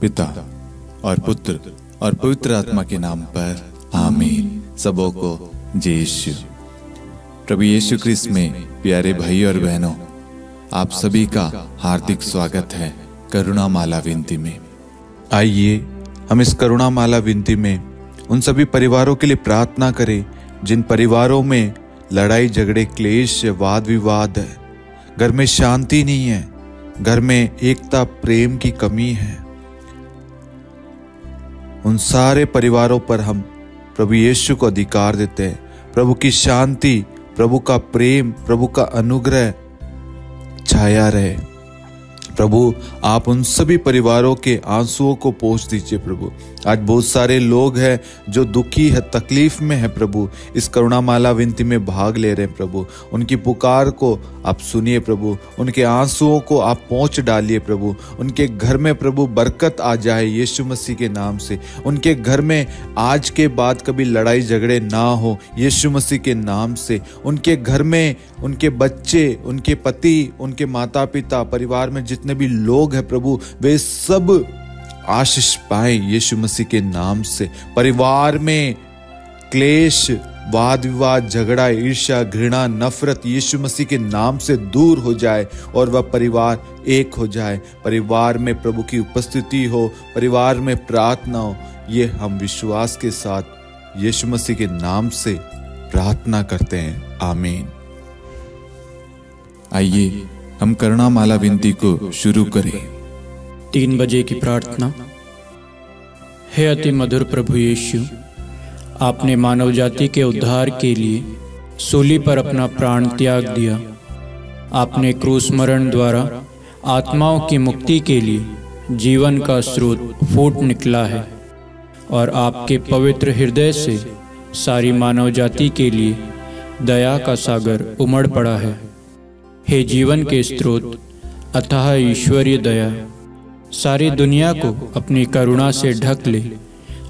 पिता और पुत्र और पवित्र आत्मा के नाम पर आमीन। सबों को जय यीशु। प्रभु यीशु क्रिस्त में प्यारे भाई और बहनों, आप सभी का हार्दिक स्वागत है करुणा माला विनती में। आइए हम इस करुणा माला विनती में उन सभी परिवारों के लिए प्रार्थना करें जिन परिवारों में लड़ाई झगड़े क्लेश वाद विवाद है, घर में शांति नहीं है, घर में एकता प्रेम की कमी है। उन सारे परिवारों पर हम प्रभु यीशु को अधिकार देते हैं। प्रभु की शांति, प्रभु का प्रेम, प्रभु का अनुग्रह छाया रहे। प्रभु आप उन सभी परिवारों के आंसुओं को पोंछ दीजिए। प्रभु आज बहुत सारे लोग हैं जो दुखी है, तकलीफ में है। प्रभु इस करुणा माला विनती में भाग ले रहे हैं। प्रभु उनकी पुकार को आप सुनिए। प्रभु उनके आंसुओं को आप पोंछ डालिए। प्रभु उनके घर में प्रभु बरकत आ जाए यीशु मसीह के नाम से। उनके घर में आज के बाद कभी लड़ाई झगड़े ना हो यीशु मसीह के नाम से। उनके घर में उनके बच्चे, उनके पति, उनके माता पिता, परिवार में जितने भी लोग हैं प्रभु, वे सब आशीष पाए यीशु मसीह के नाम से। परिवार में क्लेश, वाद विवाद, झगड़ा, ईर्ष्या, घृणा, नफरत यीशु मसीह के नाम से दूर हो जाए और वह परिवार एक हो जाए। परिवार में प्रभु की उपस्थिति हो, परिवार में प्रार्थना हो। ये हम विश्वास के साथ यीशु मसीह के नाम से प्रार्थना करते हैं। आमीन। आइए हम करुणा माला विनती को शुरू करें। 3 बजे की प्रार्थना। हे अति मधुर प्रभु यीशु, आपने मानव जाति के उद्धार के लिए सूली पर अपना प्राण त्याग दिया। आपने क्रूस मरण द्वारा आत्माओं की मुक्ति के लिए जीवन का स्रोत फूट निकला है और आपके पवित्र हृदय से सारी मानव जाति के लिए दया का सागर उमड़ पड़ा है। हे जीवन के स्रोत अथाह ईश्वरीय दया, सारी दुनिया को अपनी करुणा से ढक ले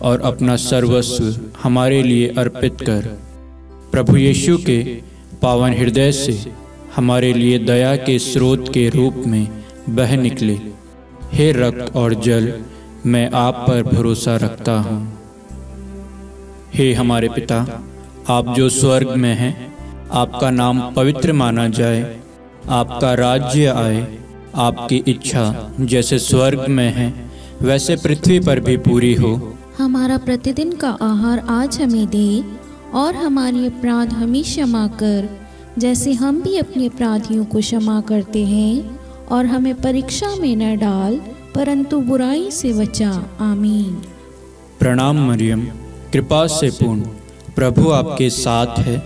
और अपना सर्वस्व हमारे लिए अर्पित कर। प्रभु यीशु के पावन हृदय से हमारे लिए दया के स्रोत के रूप में बह निकले। हे रक्त और जल, मैं आप पर भरोसा रखता हूँ। हे हमारे पिता, आप जो स्वर्ग में हैं, आपका नाम पवित्र माना जाए, आपका राज्य आए, आपकी इच्छा जैसे स्वर्ग में है वैसे पृथ्वी पर भी पूरी हो। हमारा प्रतिदिन का आहार आज हमें दे और हमारे अपराध हमें क्षमा कर जैसे हम भी अपने अपराधियों को क्षमा करते हैं, और हमें परीक्षा में न डाल परंतु बुराई से बचा। आमीन। प्रणाम मरियम, कृपा से पूर्ण, प्रभु आपके साथ है।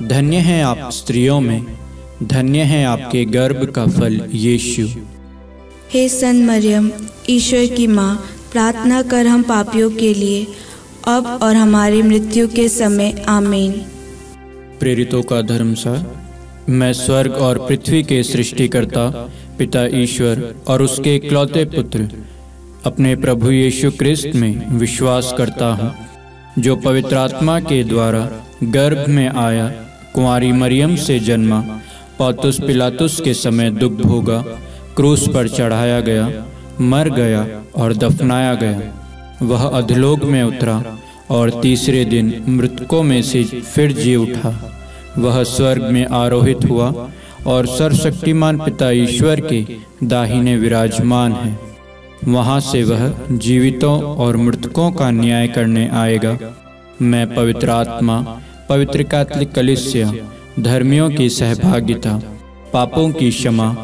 धन्य है आप स्त्रियों में, धन्य है आपके गर्भ का फल यीशु। हे सन मरियम, ईश्वर की माँ, प्रार्थना कर हम पापियों के लिए अब और हमारी मृत्यु के समय। आमीन। प्रेरितों का धर्मसार। मैं स्वर्ग और पृथ्वी के सृष्टिकर्ता पिता ईश्वर और उसके इकलौते पुत्र अपने प्रभु यीशु क्रिस्त में विश्वास करता हूँ, जो पवित्र आत्मा के द्वारा गर्भ में आया, कुंवारी मरियम से जन्मा, पौंतुस पिलातुस के समय दुख भोगा, क्रूस पर चढ़ाया गया, मर गया और दफनाया गया। वह अधोलोक में उतरा और तीसरे दिन मृतकों में से फिर जी उठा। वह स्वर्ग में आरोहित हुआ और सर्वशक्तिमान पिता ईश्वर के दाहिने विराजमान है। वहाँ से वह जीवितों और मृतकों का न्याय करने आएगा। मैं पवित्र आत्मा, पवित्र कैथोलिक कलीसिया, धर्मियों की सहभागिता, पापों की क्षमा,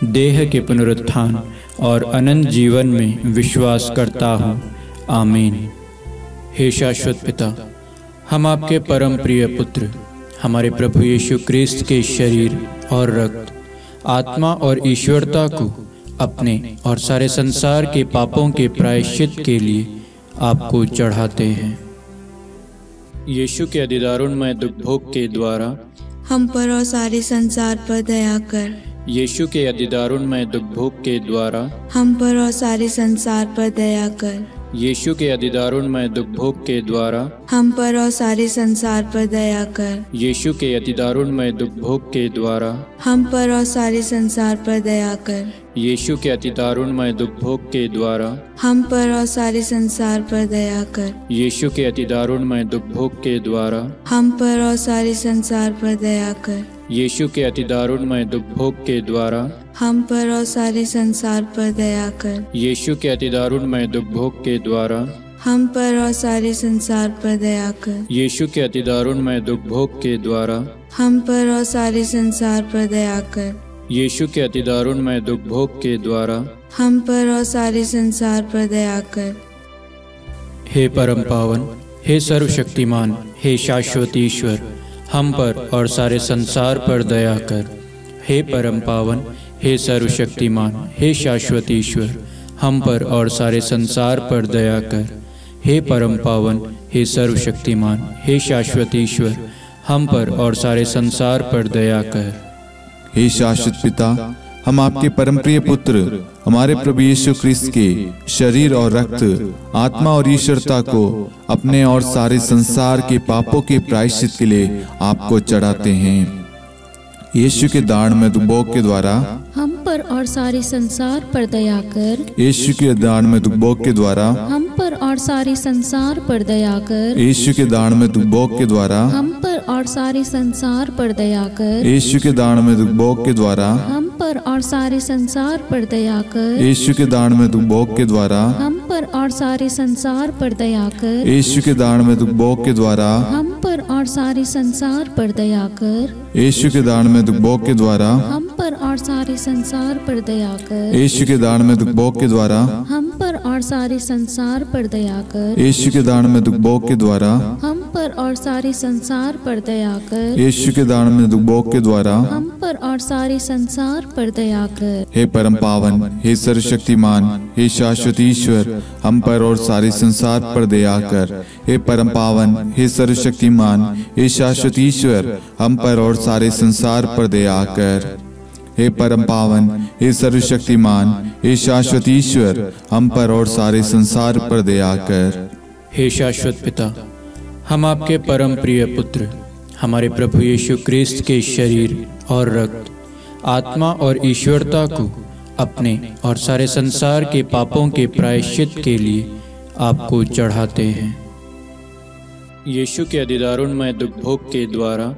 देह के पुनरुत्थान और अनंत जीवन में विश्वास करता हूँ। आमीन। हे शाश्वत पिता, हम आपके परम प्रिय पुत्र, हमारे प्रभु यीशु क्रिस्त के शरीर और रक्त, आत्मा और ईश्वरता को अपने और सारे संसार के पापों के प्रायश्चित के लिए आपको चढ़ाते हैं। यीशु के अधिदारुणमय दुख भोग के द्वारा हम पर और सारे संसार पर दया कर। यीशु के अधिदारुणमय दुख भोग के द्वारा हम पर और सारे संसार पर दया कर। यीशु के अतिदारुणमय दुख भोग के द्वारा हम पर और सारे संसार पर दया कर। यीशु के अतिदारुणमय दुख भोग के द्वारा हम पर और सारे संसार पर दया कर। यीशु के अतिदारुणमय दुख भोग के द्वारा हम पर और सारे संसार पर दया कर। यीशु के अतिदारुणमय दुख भोग के द्वारा हम पर और सारे संसार पर दया कर। यीशु के अतिदारुणमय दुख भोग के द्वारा हम पर और सारे संसार पर दया कर। यीशु के अतिदारुणमय दुख भोग के द्वारा हम पर और सारे संसार पर दया कर। यीशु के अतिदारुणमय दुख भोग के द्वारा हम पर और सारे संसार पर दया कर। यीशु के अतिदारुणमय दुख भोग के द्वारा हम पर और सारे संसार पर दया कर। हे परम पावन, हे सर्वशक्तिमान, हे शाश्वत ईश्वर, हम पर और सारे संसार पर दया कर। हे परम पावन, हे सर्वशक्तिमान, हे शाश्वत ईश्वर, हम पर और सारे संसार पर दया कर। हे परम पावन, हे सर्वशक्तिमान, हे शाश्वत ईश्वर, हम पर और सारे संसार पर दया कर। हे शाश्वत पिता, हम आपके परम प्रिय पुत्र हमारे प्रभु यीशु ख्रिस्त के शरीर और रक्त, आत्मा और ईश्वरता को अपने और सारे संसार के पापों के प्रायश्चित के लिए आपको चढ़ाते हैं। यीशु के दान में दुभोग के द्वारा हम पर और सारे संसार पर दया कर। यीशु के दान में दुभोग के द्वारा हम पर और सारे संसार पर दया कर। यीशु के दान में दुभोग के द्वारा हम पर और सारे संसार पर दया कर। यीशु के दान में दुभोग के द्वारा हम पर और सारे संसार पर दया कर। यीशु के दान में दुभोग के द्वारा हम पर और सारे संसार पर दया कर। यीशु के दान में दुभोग के द्वारा हम पर और सारे संसार पर दया कर। यीशु के दान में दुभोग के द्वारा हम पर और सारे संसार पर दया कर। यीशु के दान में दुभोग के द्वारा हम पर और सारे संसार पर दया कर। यीशु के दान में दुभोग के द्वारा हम पर और सारे संसार पर दया कर। यीशु के दान में दुभोग के द्वारा हम पर और सारे संसार पर दया कर। हे परम पावन, हे सर्वशक्तिमान, हे शाश्वत ईश्वर, हम पर और सारे संसार पर दया कर। हे परम पावन, हे सर्वशक्तिमान, हे शाश्वत ईश्वर, हम पर और सारे संसार पर दया कर। हे परम पावन, हे सर्वशक्तिमान, हे शाश्वत ईश्वर, हम पर और सारे संसार पर दया कर। हे शाश्वत पिता, हम आपके परम प्रिय पुत्र हमारे प्रभु यीशु ख्रिस्त के शरीर और रक्त, आत्मा और ईश्वरता को अपने और सारे संसार के पापों के प्रायश्चित के लिए आपको चढ़ाते हैं। यीशु के अतिदारुणमय दुख भोग के द्वारा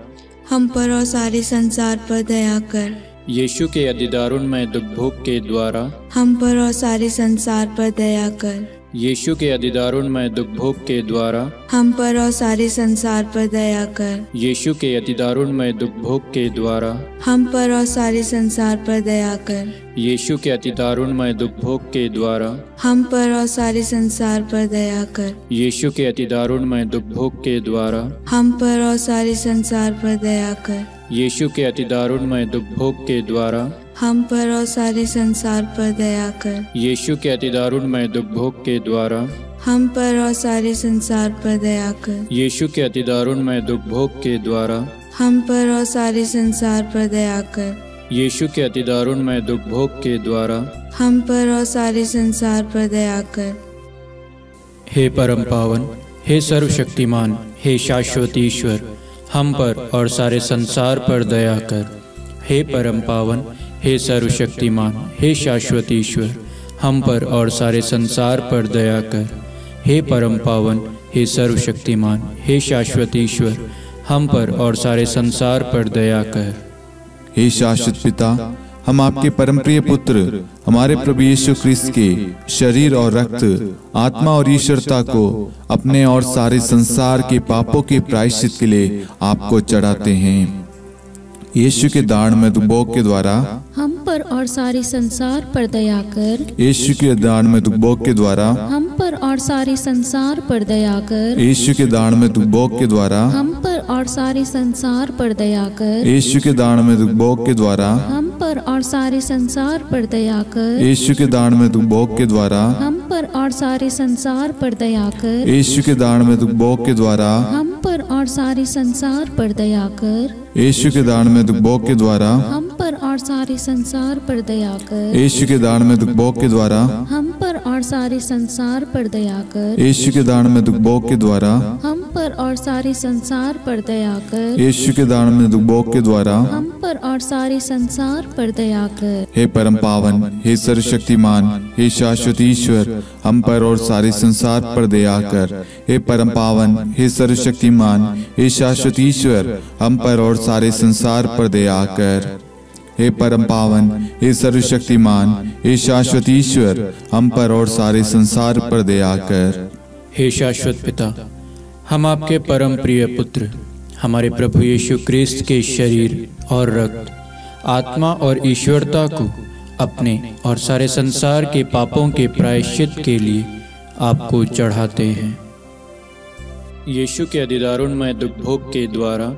हम पर और सारे संसार पर दया कर। यीशु के अतिदारुणमय दुख भोग के द्वारा हम पर और सारे संसार पर दया कर। यीशु के अतिदारुणमय दुख भोग के द्वारा हम पर और सारे संसार पर दया कर। यीशु के अतिदारुणमय दुख भोग के द्वारा हम पर और सारे संसार पर दया कर। यीशु के अतिदारुणमय दुख भोग के द्वारा हम पर और सारे संसार पर दया कर। यीशु के अतिदारुणमय दुख भोग के द्वारा हम पर और सारे संसार पर दया कर। यीशु के अतिदारुणमय दुख भोग के द्वारा हम पर और सारे संसार पर दया कर। यीशु के अतिदारुणमय दुख भोग के द्वारा हम पर और सारे संसार पर दया कर। यीशु के अतिदारुणमय दुख भोग के द्वारा हम पर और सारे संसार पर दया कर। यीशु के अतिदारुणमय दुख भोग के द्वारा हम पर और सारे संसार पर दया कर। हे परम पावन, हे सर्वशक्तिमान, हे शाश्वत ईश्वर, हम पर और सारे संसार पर दया कर। हे परम पावन, हे सर्वशक्तिमान, हे शाश्वत ईश्वर, हम पर और सारे संसार पर दया कर। हे परम पावन, हे सर्वशक्तिमान, हे शाश्वत ईश्वर, हम पर और सारे संसार पर दया कर। हे शाश्वत पिता, हम आपके परम प्रिय पुत्र हमारे प्रभु यीशु ख्रिस्त के शरीर और रक्त, आत्मा और ईश्वरता को अपने और सारे संसार के पापों के प्रायश्चित के लिए आपको चढ़ाते हैं। यीशु के दान में दुभोग के द्वारा हम पर और सारे संसार पर दया कर। यीशु के दान में दुभोग के द्वारा हम पर और सारे संसार पर दया कर। यीशु के दान में दुभोग के द्वारा हम पर और सारे संसार पर दया कर। यीशु के दान में दुभोग के द्वारा हम पर और सारे संसार पर दया कर। यीशु के दान में दुभोग के द्वारा हम पर और सारे संसार पर दया कर। यीशु के दान में दुभोग के द्वारा हम पर और सारे संसार पर दया कर। यीशु के दान में दुभोग के द्वारा हम पर और सारे संसार पर दया कर। यीशु के दान में दुभोग के द्वारा हम पर और और सारे संसार पर दया कर। यीशु के दान में दुख भोग के द्वारा हम पर और सारे संसार पर दया कर। यीशु के दान में दुख भोग के द्वारा हम पर और सारे संसार पर दया कर। हे परम पावन, हे सर्वशक्तिमान, हे शाश्वत ईश्वर, हम पर और सारे संसार पर दया कर। हे परम पावन, हे सर्वशक्तिमान, हे शाश्वत ईश्वर, हम पर और सारे संसार पर दया कर। हे परम पावन, हे सर्वशक्तिमान, हे शाश्वत ईश्वर, हम पर और सारे संसार पर दया कर। हे शाश्वत पिता, हम आपके परम प्रिय पुत्र हमारे प्रभु यीशु क्रिस्त के शरीर और रक्त, आत्मा और ईश्वरता को अपने और सारे संसार के पापों के प्रायश्चित के लिए आपको चढ़ाते हैं। यीशु के अधिदारुणमय दुख भोग के द्वारा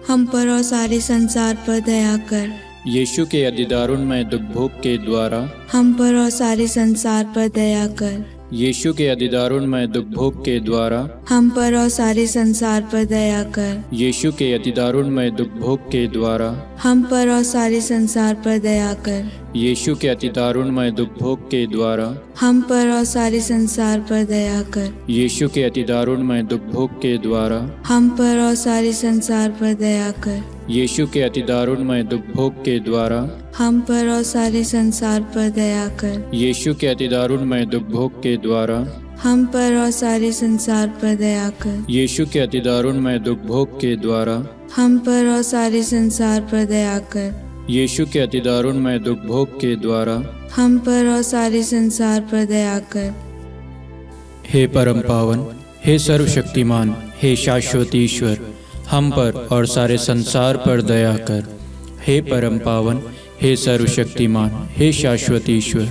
हम पर और सारे संसार पर दया कर। यीशु के अधिदारुणमय दुख भोग के द्वारा हम पर और सारे संसार पर दया कर। यीशु के अधिदारुणमय दुख भोग के द्वारा हम पर और सारे संसार पर दया कर। यीशु के अधिदारुणमय दुख भोग के द्वारा हम पर और सारे संसार पर दया कर। यीशु के अधिदारुणमय दुख भोग के द्वारा हम पर और सारे संसार पर दया कर। यीशु के अधिदारुणमय दुख भोग के द्वारा हम पर और सारे संसार पर दया कर। यीशु के अधिदारुणमय दुख भोग के द्वारा हम पर और सारे संसार पर दया कर। यीशु के अधिदारुणमय दुख भोग के द्वारा हम पर और सारे संसार पर दया कर। यीशु के अधिदारुणमय दुख भोग के द्वारा हम पर और सारे संसार पर दया कर। यीशु के अधिदारुणमय दुख भोग के द्वारा हम पर और सारे संसार पर दया कर। हे परम पावन, हे सर्वशक्तिमान, हे शाश्वत ईश्वर, हम पर और सारे संसार पर दया कर। हे परम पावन, हे सर्वशक्तिमान, हे शाश्वत ईश्वर,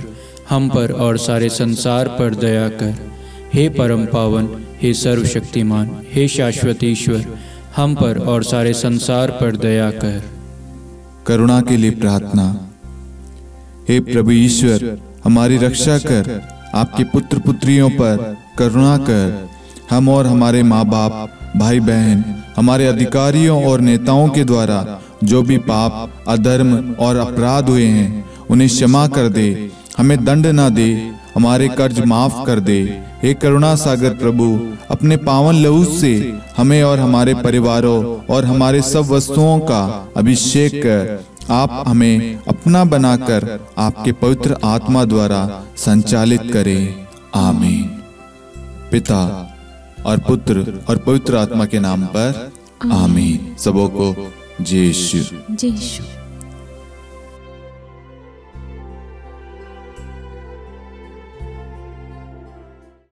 हम पर और सारे संसार पर दया कर। हे परम पावन, हे सर्वशक्तिमान, हे शाश्वत ईश्वर, हम पर और सारे संसार पर दया कर। करुणा के लिए प्रार्थना। हे प्रभु ईश्वर, हमारी रक्षा कर, आपके पुत्र पुत्रियों पर करुणा कर। हम और हमारे माँ बाप, भाई बहन, हमारे अधिकारियों और नेताओं के द्वारा जो भी पाप, अधर्म और अपराध हुए हैं उन्हें क्षमा कर दे, हमें दंड ना दे, हमारे कर्ज माफ कर दे। हे करुणा सागर प्रभु, अपने पावन लहू से हमें और हमारे परिवारों और हमारे सब वस्तुओं का अभिषेक कर। आप हमें अपना बनाकर आपके पवित्र आत्मा द्वारा संचालित करें। आमीन। पिता और पुत्र और पवित्र आत्मा के नाम पर आमीन। सबों को जय यीशु। जय यीशु।